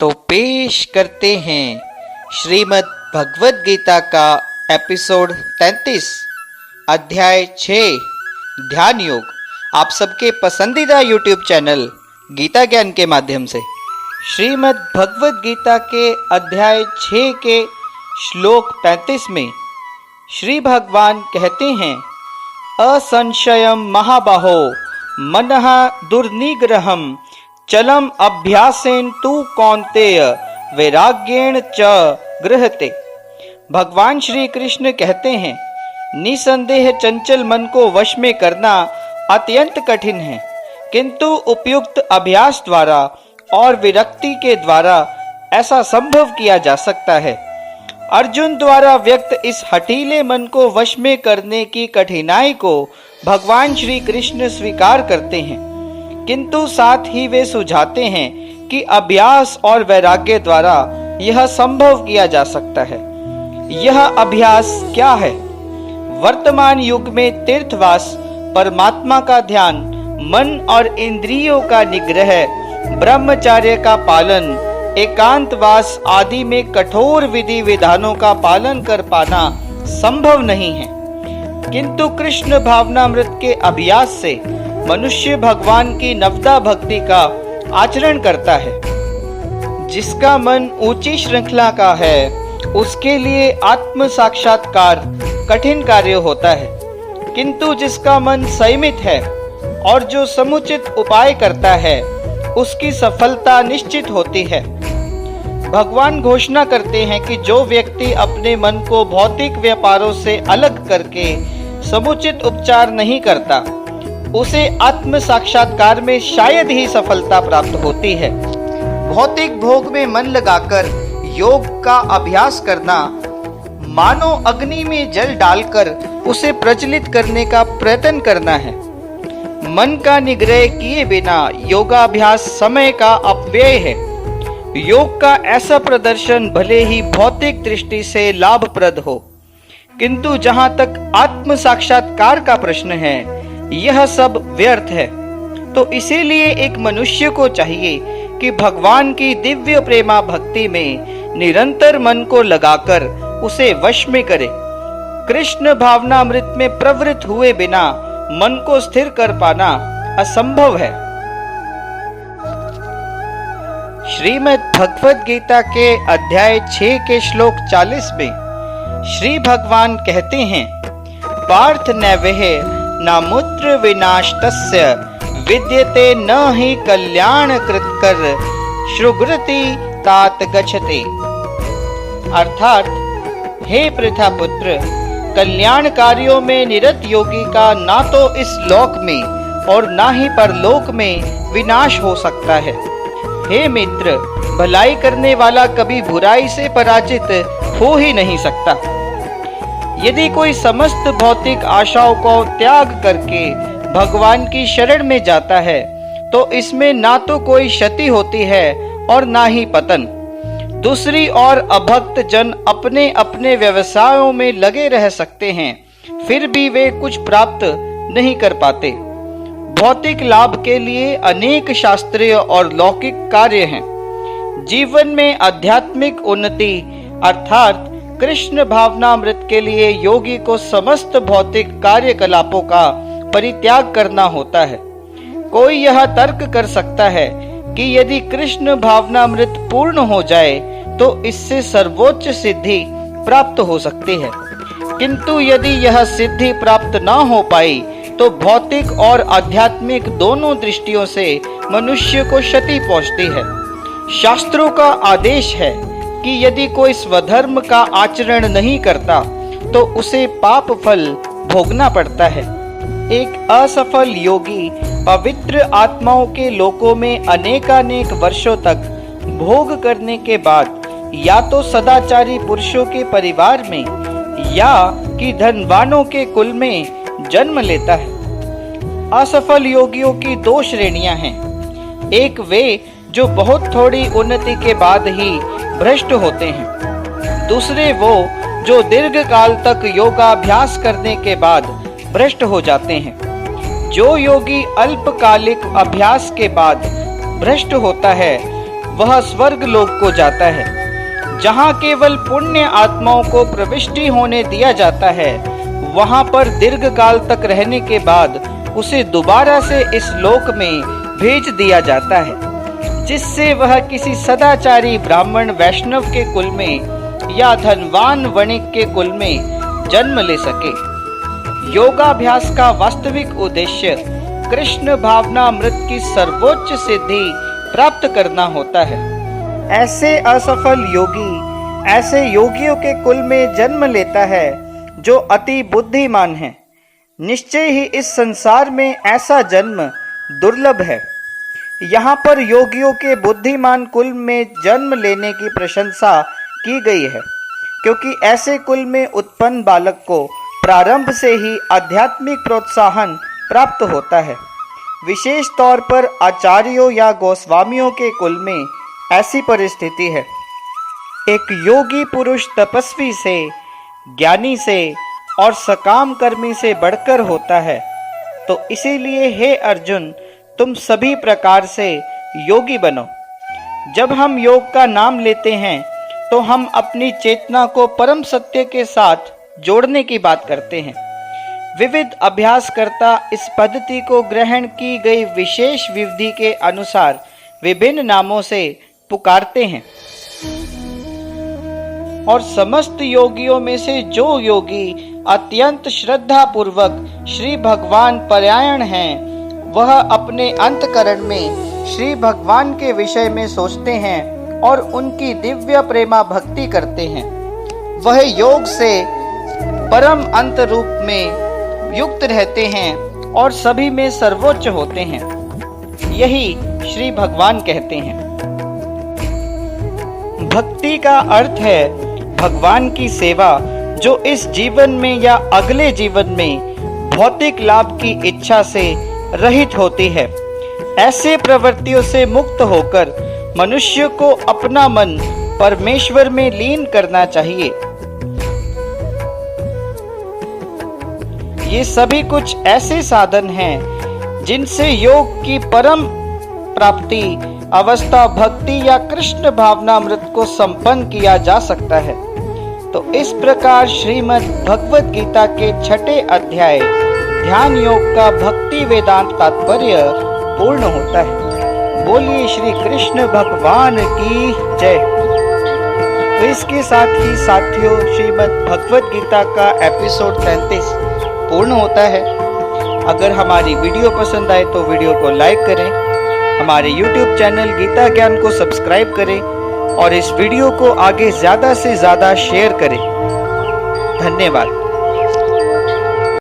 तो पेश करते हैं श्रीमद् भगवद गीता का एपिसोड 33 अध्याय 6 ध्यान योग आप सबके पसंदीदा यूट्यूब चैनल गीता ज्ञान के माध्यम से। श्रीमद् भगवद गीता के अध्याय 6 के श्लोक 35 में श्री भगवान कहते हैं, असंशयम महाबाहो मनः दुर्निग्रहम चलम अभ्यासेन तु कौन्तेय वैराग्येण च गृह्यते। भगवान श्री कृष्ण कहते हैं, निसंदेह चंचल मन को वश में करना अत्यंत कठिन है, किंतु उपयुक्त अभ्यास द्वारा और विरक्ति के द्वारा ऐसा संभव किया जा सकता है। अर्जुन द्वारा व्यक्त इस हठीले मन को वश में करने की कठिनाई को भगवान श्री कृष्ण स्वीकार करते हैं, किंतु साथ ही वे सुझाते हैं कि अभ्यास और वैराग्य द्वारा यह संभव किया जा सकता है। यह अभ्यास क्या है? वर्तमान युग में तीर्थवास, परमात्मा का ध्यान, मन और इंद्रियों का निग्रह, ब्रह्मचर्य का पालन, एकांतवास आदि में कठोर विधि विधानों का पालन कर पाना संभव नहीं है, किंतु कृष्ण भावनामृत के अभ्यास से मनुष्य भगवान की नवदा भक्ति का आचरण करता है। जिसका मन ऊंची श्रृंखला का है, उसके लिए आत्म साक्षात्कार कठिन कार्य होता है, किंतु जिसका मन संयमित है और जो समुचित उपाय करता है, उसकी सफलता निश्चित होती है। भगवान घोषणा करते हैं कि जो व्यक्ति अपने मन को भौतिक व्यापारों से अलग करके समुचित उपचार नहीं करता, उसे आत्म साक्षात्कार में शायद ही सफलता प्राप्त होती है। भौतिक भोग में मन लगाकर योग का अभ्यास करना मानो अग्नि में जल डालकर उसे प्रज्वलित करने का प्रयत्न करना है। मन का निग्रह किए बिना योगाभ्यास समय का अपव्यय है। योग का ऐसा प्रदर्शन भले ही भौतिक दृष्टि से लाभप्रद हो, किंतु जहां तक आत्म साक्षात्कार का प्रश्न है, यह सब व्यर्थ है। तो इसीलिए एक मनुष्य को चाहिए कि भगवान की दिव्य प्रेमा भक्ति में निरंतर मन को लगाकर उसे वश में करे। कृष्ण भावनामृत में प्रवृत्त हुए बिना मन को स्थिर कर पाना असंभव है। श्रीमद् भगवद गीता के अध्याय 6 के श्लोक 40 में श्री भगवान कहते हैं, पार्थ नैवेह नामुत्र विनाशतस्य विद्यते न हि कल्याण कृतकर श्रुग्रति तात गच्छते। अर्थात, हे पृथा पुत्र, कल्याण कार्यों में निरत योगी का ना तो इस लोक में और ना ही परलोक में विनाश हो सकता है। हे मित्र, भलाई करने वाला कभी बुराई से पराजित हो ही नहीं सकता। यदि कोई समस्त भौतिक आशाओं को त्याग करके भगवान की शरण में जाता है, तो इसमें ना तो कोई क्षति होती है और ना ही पतन। दूसरी ओर अभक्त जन अपने अपने व्यवसायों में लगे रह सकते हैं, फिर भी वे कुछ प्राप्त नहीं कर पाते। भौतिक लाभ के लिए अनेक शास्त्रीय और लौकिक कार्य हैं। जीवन में आध्यात्मिक उन्नति अर्थात कृष्ण भावनामृत के लिए योगी को समस्त भौतिक कार्यकलापों का परित्याग करना होता है। कोई यह तर्क कर सकता है कि यदि कृष्ण भावनामृत पूर्ण हो जाए तो इससे सर्वोच्च सिद्धि प्राप्त हो सकती है, किंतु यदि यह सिद्धि प्राप्त न हो पाई तो भौतिक और आध्यात्मिक दोनों दृष्टियों से मनुष्य को क्षति पहुंचती है। शास्त्रों का आदेश है कि यदि कोई स्वधर्म का आचरण नहीं करता तो उसे पाप फल भोगना पड़ता है। एक असफल योगी पवित्र आत्माओं के लोकों में अनेकानेक वर्षों तक भोग करने के बाद या तो सदाचारी पुरुषों के परिवार में या कि धनवानों के कुल में जन्म लेता है। असफल योगियों की दो श्रेणियां हैं। एक वे जो बहुत थोड़ी उन्नति के बाद ही भ्रष्ट होते हैं, दूसरे वो जो दीर्घ काल तक योगाभ्यास करने के बाद भ्रष्ट हो जाते हैं। जो योगी अल्पकालिक अभ्यास के बाद भ्रष्ट होता है, वह स्वर्ग लोक को जाता है। जहाँ केवल पुण्य आत्माओं को प्रविष्टि होने दिया जाता है, वहाँ पर दीर्घ काल तक रहने के बाद उसे दोबारा से इस लोक में भेज दिया जाता है, जिससे वह किसी सदाचारी ब्राह्मण वैष्णव के कुल में या धनवान वणिक के कुल में जन्म ले सके। योगाभ्यास का वास्तविक उद्देश्य कृष्ण भावनामृत की सर्वोच्च सिद्धि प्राप्त करना होता है। ऐसे असफल योगी ऐसे योगियों के कुल में जन्म लेता है जो अति बुद्धिमान है। निश्चय ही इस संसार में ऐसा जन्म दुर्लभ है। यहाँ पर योगियों के बुद्धिमान कुल में जन्म लेने की प्रशंसा की गई है, क्योंकि ऐसे कुल में उत्पन्न बालक को प्रारंभ से ही आध्यात्मिक प्रोत्साहन प्राप्त होता है। विशेष तौर पर आचार्यों या गोस्वामियों के कुल में ऐसी परिस्थिति है। एक योगी पुरुष तपस्वी से, ज्ञानी से और सकाम कर्मी से बढ़कर होता है। तो इसीलिए हे अर्जुन, तुम सभी प्रकार से योगी बनो। जब हम योग का नाम लेते हैं तो हम अपनी चेतना को परम सत्य के साथ जोड़ने की बात करते हैं। विविध अभ्यासकर्ता इस पद्धति को ग्रहण की गई विशेष विधि के अनुसार विभिन्न नामों से पुकारते हैं, और समस्त योगियों में से जो योगी अत्यंत श्रद्धा पूर्वक श्री भगवान परायण हैं, वह अपने अंतकरण में श्री भगवान के विषय में सोचते हैं और उनकी दिव्य प्रेमा भक्ति करते हैं। वह योग से परम अंत रूप में युक्त रहते हैं और सभी में सर्वोच्च होते हैं। यही श्री भगवान कहते हैं। भक्ति का अर्थ है भगवान की सेवा, जो इस जीवन में या अगले जीवन में भौतिक लाभ की इच्छा से रहित होती है। ऐसे प्रवृत्तियों से मुक्त होकर मनुष्य को अपना मन परमेश्वर में लीन करना चाहिए। ये सभी कुछ ऐसे साधन हैं जिनसे योग की परम प्राप्ति अवस्था भक्ति या कृष्ण भावनामृत को संपन्न किया जा सकता है। तो इस प्रकार श्रीमद् भगवद गीता के 6ठे अध्याय ध्यान योग का भक्ति वेदांत तात्पर्य पूर्ण होता है। बोलिए श्री कृष्ण भगवान की जय। तो इसके साथ ही साथियों, श्रीमद् भगवद गीता का एपिसोड 33 पूर्ण होता है। अगर हमारी वीडियो पसंद आए तो वीडियो को लाइक करें, हमारे YouTube चैनल गीता ज्ञान को सब्सक्राइब करें और इस वीडियो को आगे ज़्यादा से ज़्यादा शेयर करें। धन्यवाद।